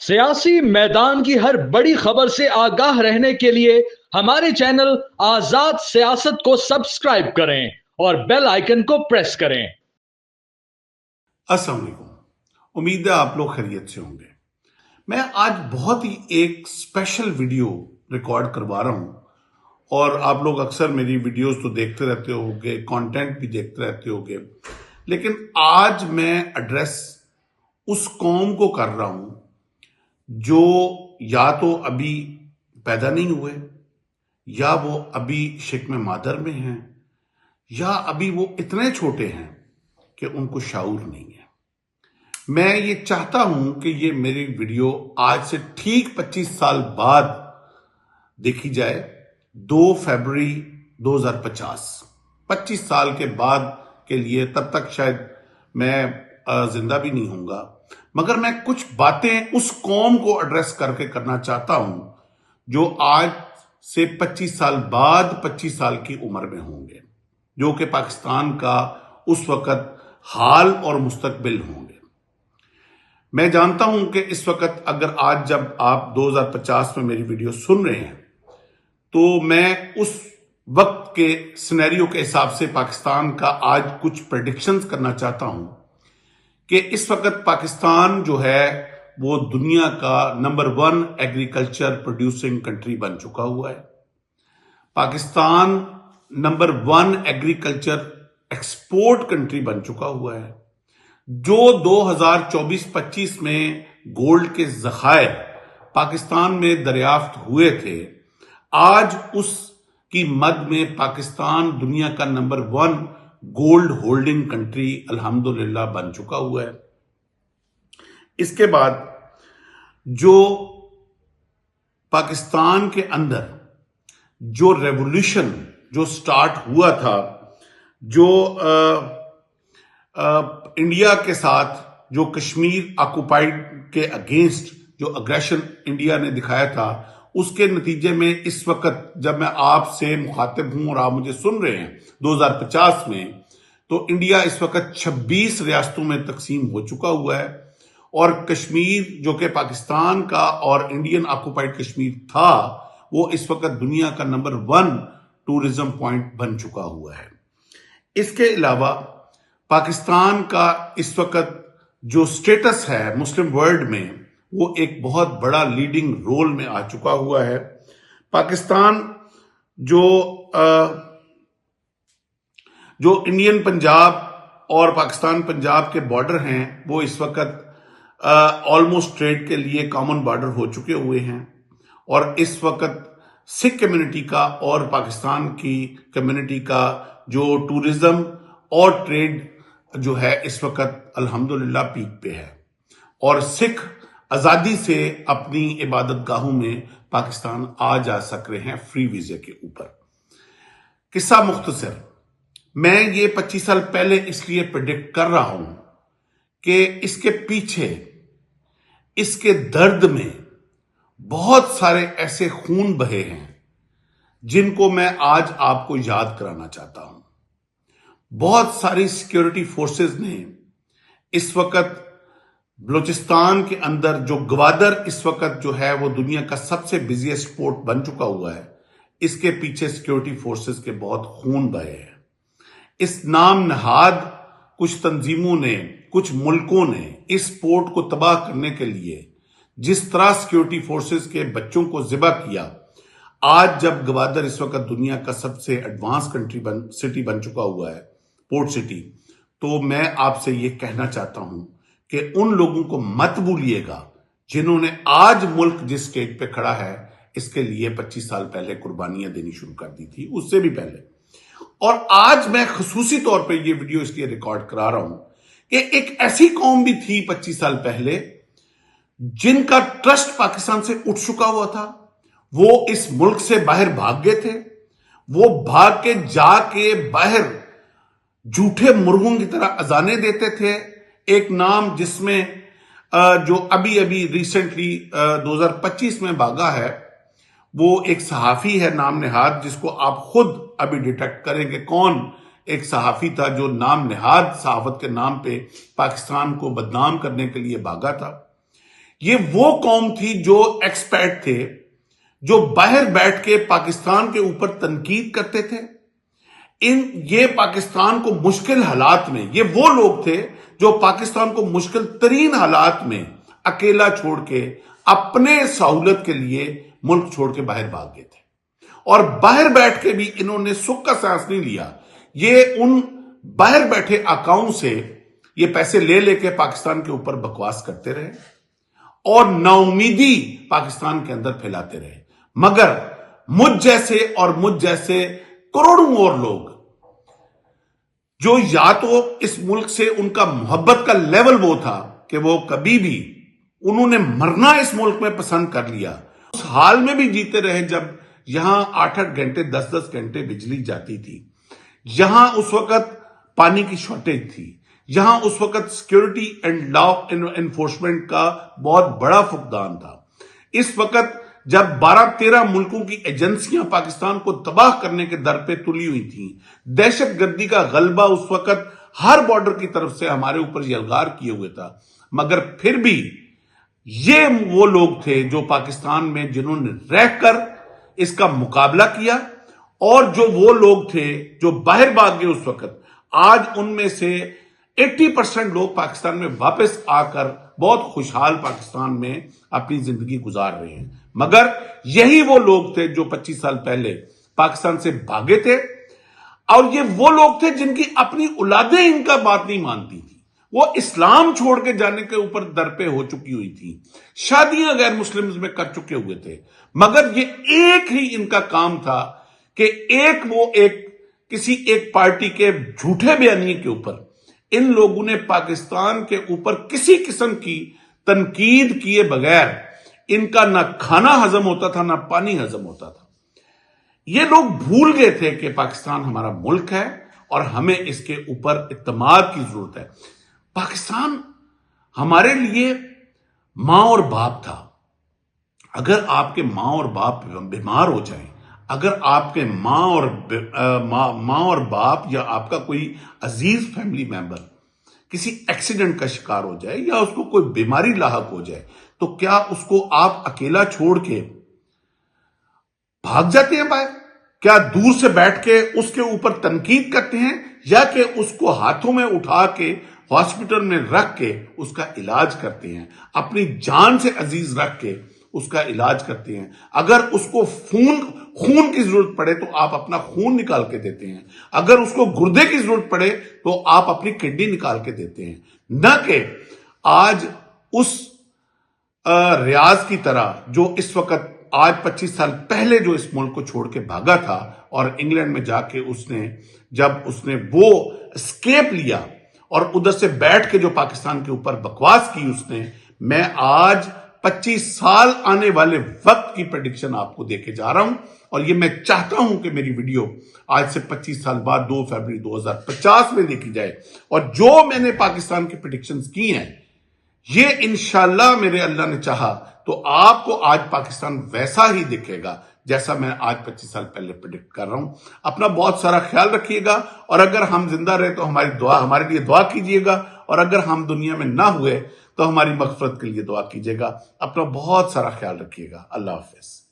सियासी मैदान की हर बड़ी खबर से आगाह रहने के लिए हमारे चैनल आजाद सियासत को सब्सक्राइब करें और बेल आइकन को प्रेस करें। अस्सलाम वालेकुम। उम्मीद है आप लोग खैरियत से होंगे। मैं आज बहुत ही एक स्पेशल वीडियो रिकॉर्ड करवा रहा हूं और आप लोग अक्सर मेरी वीडियोस तो देखते रहते होंगे, कंटेंट भी देखते रहते होंगे, लेकिन आज मैं एड्रेस उस कौम को कर रहा हूं जो या तो अभी पैदा नहीं हुए, या वो अभी शिक्म मादर में हैं, या अभी वो इतने छोटे हैं कि उनको शाऊर नहीं है। मैं ये चाहता हूं कि ये मेरी वीडियो आज से ठीक 25 साल बाद देखी जाए, 2 फरवरी 2050। 25 साल के बाद के लिए, तब तक शायद मैं जिंदा भी नहीं होऊंगा, मगर मैं कुछ बातें उस कौम को एड्रेस करके करना चाहता हूं जो आज से 25 साल बाद 25 साल की उम्र में होंगे, जो कि पाकिस्तान का उस वक्त हाल और मुस्तकबिल होंगे। मैं जानता हूं कि इस वक्त अगर आज जब आप 2050 में मेरी वीडियो सुन रहे हैं, तो मैं उस वक्त के सिनेरियो के हिसाब से पाकिस्तान का आज कुछ प्रेडिक्शंस करना चाहता हूं कि इस वक्त पाकिस्तान जो है वो दुनिया का नंबर 1 एग्रीकल्चर प्रोड्यूसिंग कंट्री बन चुका हुआ है। Pakistan number 1 agriculture export country बन चुका हुआ है। जो 2024-25 में गोल्ड के ज़खायर पाकिस्तान में दरियाफ्त हुए थे, आज उसकी मद में पाकिस्तान दुनिया का नंबर 1 गोल्ड होल्डिंग कंट्री अल्हम्दुलिल्लाह बन चुका हुआ है। इसके बाद जो पाकिस्तान के अंदर जो रेवोल्यूशन जो स्टार्ट हुआ था, जो इंडिया के साथ जो कश्मीर ऑक्युपाइड के अगेंस्ट जो अग्रेशन इंडिया ने दिखाया था, उसके नतीजे में इस वक्त जब मैं आपसे मुखातिब हूं और आप मुझे सुन रहे हैं 2050 में, तो इंडिया इस वक्त 26 रियासतों में तकसीम हो चुका हुआ है और कश्मीर जो कि पाकिस्तान का और इंडियन ऑक्युपाइड कश्मीर था, वो इस वक्त दुनिया का नंबर 1 टूरिज्म पॉइंट बन चुका हुआ है। इसके अलावा पाकिस्तान का इस वक्त जो स्टेटस है मुस्लिम वर्ल्ड में, वो एक बहुत बड़ा लीडिंग रोल में आ चुका हुआ है। पाकिस्तान जो इंडियन पंजाब और पाकिस्तान पंजाब के बॉर्डर हैं, वो इस वक्त ऑलमोस्ट ट्रेड के लिए कॉमन बॉर्डर हो चुके हुए हैं और इस वक्त सिख कम्युनिटी का और पाकिस्तान की कम्युनिटी का जो टूरिज्म और ट्रेड जो है इस वक्त अल्हम्दुलिल्लाह पीक पे है और सिख आजादी से अपनी इबादत गाहों में पाकिस्तान आ जा सक रहे हैं फ्री वीजे के ऊपर। किस्सा मुख्तसर, मैं ये 25 साल पहले इसलिए प्रेडिक्ट कर रहा हूं कि इसके पीछे, इसके दर्द में बहुत सारे ऐसे खून बहे हैं जिनको मैं आज आपको याद कराना चाहता हूं। बहुत सारी सिक्योरिटी फोर्सेस ने इस वक्त बलूचिस्तान के अंदर जो गवादर इस वक्त जो है वो दुनिया का सबसे बिजिएस्ट पोर्ट बन चुका हुआ है, इसके पीछे सिक्योरिटी फोर्सेस के बहुत खून बहे हैं। इस नाम नहाद कुछ तंजीमों ने, कुछ मुल्कों ने इस पोर्ट को तबाह करने के लिए जिस तरह सिक्योरिटी फोर्सेस के बच्चों को ज़िबा किया, आज जब गवादर इस वक्त दुनिया का सबसे एडवांस सिटी बन चुका हुआ है, पोर्ट सिटी, तो मैं आपसे ये कहना चाहता हूं कि उन लोगों को मत भूलिएगा जिन्होंने आज मुल्क जिस स्टेज पे खड़ा है, इसके लिए 25 साल पहले कुर्बानियां देनी शुरू कर दी थी, उससे भी पहले। और आज मैं खसूसी तौर पे ये वीडियो इसलिए रिकॉर्ड करा रहा हूं कि एक ऐसी कौम भी थी 25 साल पहले जिनका ट्रस्ट पाकिस्तान से उठ चुका हुआ था। वो इस मुल्क से बाहर भाग गए थे। वो भाग के जाके बाहर झूठे मुर्गों की तरह अजाने देते थे। एक नाम जिसमें जो अभी अभी रिसेंटली 2025 में भागा है, वो एक सहाफी है नाम नेहाद, जिसको आप खुद अभी डिटेक्ट करेंगे कौन एक सहाफी था जो नाम नेहाद सहाफत के नाम पे पाकिस्तान को बदनाम करने के लिए भागा था। یہ وہ قوم تھی جو ایکسپیٹ تھے، جو باہر بیٹھ کے پاکستان کے اوپر تنقید کرتے تھے۔ یہ پاکستان کو مشکل حالات میں، یہ وہ لوگ تھے جو پاکستان کو مشکل ترین حالات میں اکیلا چھوڑ کے اپنے سہولت کے لیے ملک چھوڑ کے باہر بھاگ گئے تھے، اور باہر بیٹھ کے بھی انہوں نے سکھ کا سانس نہیں لیا۔ یہ ان باہر بیٹھے آقاؤں سے یہ پیسے لے لے کے پاکستان کے اوپر بکواس کرتے رہے اور ناامیدی پاکستان کے اندر پھیلاتے رہے، مگر مجھ جیسے کروڑوں اور لوگ جو یا تو اس ملک سے ان کا محبت کا لیول وہ تھا کہ وہ کبھی بھی انہوں نے مرنا اس ملک میں پسند کر لیا، اس حال میں بھی جیتے رہے جب یہاں 8-8 گھنٹے 10-10 گھنٹے بجلی جاتی تھی، یہاں اس وقت پانی کی شارٹیج تھی، یہاں اس وقت سیکیورٹی اینڈ لا انفورسمنٹ کا بہت بڑا فقدان تھا۔ اس وقت جب 12-13 ملکوں کی ایجنسیاں پاکستان کو تباہ کرنے کے در پہ تلی ہوئی تھیں، دہشت گردی کا غلبہ اس وقت ہر بارڈر کی طرف سے ہمارے اوپر یلغار کیے ہوئے تھا، مگر پھر بھی یہ وہ لوگ تھے جو پاکستان میں جنہوں نے رہ کر اس کا مقابلہ کیا، اور جو وہ لوگ تھے جو باہر بھاگ گئے اس وقت، آج ان میں سے 80% لوگ پاکستان میں واپس آ کر بہت خوشحال پاکستان میں اپنی زندگی گزار رہے ہیں۔ مگر یہی وہ لوگ تھے جو 25 سال پہلے پاکستان سے بھاگے تھے، اور یہ وہ لوگ تھے جن کی اپنی اولادیں ان کا بات نہیں مانتی تھی، وہ اسلام چھوڑ کے جانے کے اوپر در پہ ہو چکی ہوئی تھی، شادیاں غیر مسلمز میں کر چکے ہوئے تھے، مگر یہ ایک ہی ان کا کام تھا کہ کسی ایک پارٹی کے جھوٹے بیانیے کے اوپر ان لوگوں نے پاکستان کے اوپر کسی قسم کی تنقید کیے بغیر ان کا نہ کھانا ہضم ہوتا تھا، نہ پانی ہضم ہوتا تھا۔ یہ لوگ بھول گئے تھے کہ پاکستان ہمارا ملک ہے اور ہمیں اس کے اوپر اعتماد کی ضرورت ہے۔ پاکستان ہمارے لیے ماں اور باپ تھا۔ اگر آپ کے ماں اور باپ بیمار ہو جائیں، اگر آپ کے ماں اور باپ یا آپ کا کوئی عزیز فیملی ممبر کسی ایکسیڈنٹ کا شکار ہو جائے یا اس کو کوئی بیماری لاحق ہو جائے، تو کیا اس کو آپ اکیلا چھوڑ کے بھاگ جاتے ہیں باہر؟ کیا دور سے بیٹھ کے اس کے اوپر تنقید کرتے ہیں، یا کہ اس کو ہاتھوں میں اٹھا کے ہاسپٹل میں رکھ کے اس کا علاج کرتے ہیں، اپنی جان سے عزیز رکھ کے اس کا علاج کرتے ہیں؟ اگر اس کو خون کی ضرورت پڑے تو آپ اپنا خون نکال کے دیتے ہیں، اگر اس کو گردے کی ضرورت پڑے تو آپ اپنی کڈنی نکال کے دیتے ہیں، نہ کہ آج اس ریاض کی طرح جو اس وقت آج 25 سال پہلے جو اس ملک کو چھوڑ کے بھاگا تھا، اور انگلینڈ میں جا کے جب اس نے وہ اسکیپ لیا اور ادھر سے بیٹھ کے جو پاکستان کے اوپر بکواس کی اس نے، میں آج 25 سال آنے والے وقت کی پریڈکشن آپ کو دے کے جا رہا ہوں، اور یہ میں چاہتا ہوں کہ میری ویڈیو آج سے 25 سال بعد 2 فروری 2050 میں دیکھی جائے، اور جو میں نے پاکستان کی پریڈکشنز کی ہیں، یہ انشاءاللہ میرے اللہ نے چاہا تو آپ کو آج پاکستان ویسا ہی دکھے گا جیسا میں آج 25 سال پہلے پریڈکٹ کر رہا ہوں۔ اپنا بہت سارا خیال رکھیے گا، اور اگر ہم زندہ رہے تو ہمارے لیے دعا کیجیے گا، اور اگر ہم دنیا میں نہ ہوئے تو ہماری مغفرت کے لیے دعا کیجیے گا۔ اپنا بہت سارا خیال رکھیے گا۔ اللہ حافظ۔